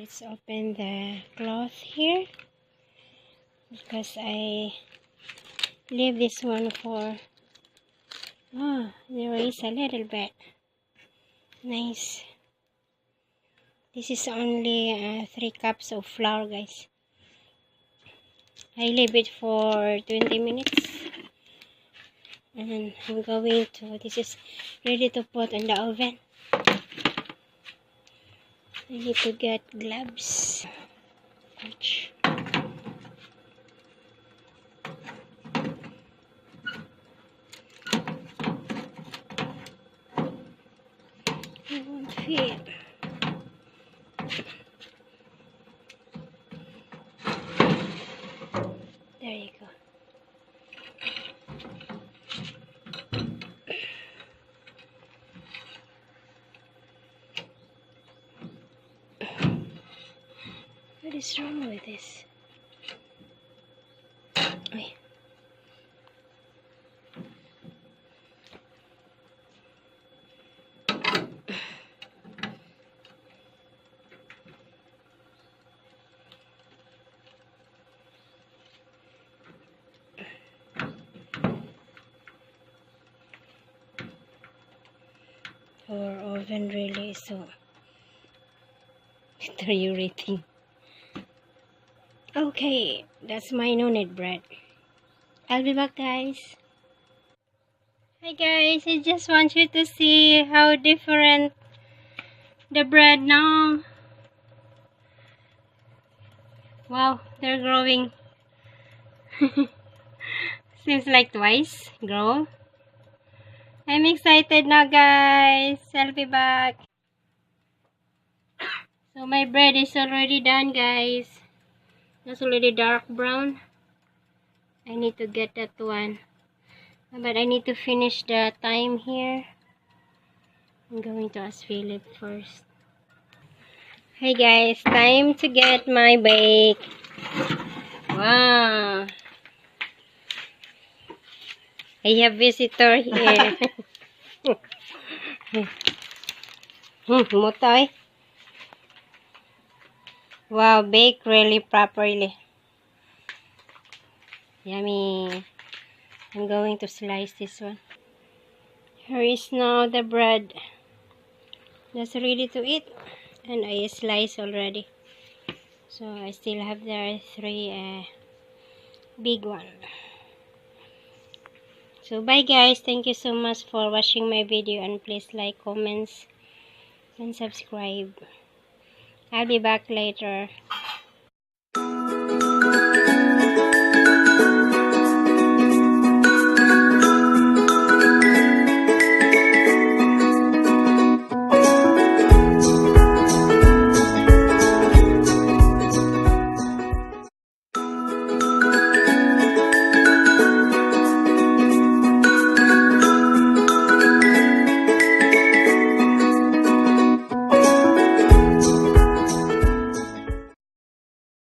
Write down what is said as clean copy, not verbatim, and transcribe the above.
Let's open the cloth here because I leave this one for there is a little bit nice. This is only 3 cups of flour, guys. I leave it for 20 minutes and I'm going to, this is ready to put in the oven. I need to get gloves. Ouch. I won't fit. There you go. What is wrong with this? Wait. Our oven really is so deteriorating. Okay, that's my no-knead bread. I'll be back, guys. Hi guys, I just want you to see how different the bread now. Wow, they're growing. Seems like twice grow. I'm excited now, guys. I'll be back. So my bread is already done, guys. That's already dark brown. I need to get that one. But I need to finish the time here. I'm going to ask Philip first. Hey guys, time to get my bake. Wow. I have visitor here. Mutoy. Wow, bake really properly. Yummy. I'm going to slice this one. Here is now the bread. That's ready to eat. And I slice already. So I still have there 3 big one. So bye guys. Thank you so much for watching my video. And please like, comments, and subscribe. I'll be back later.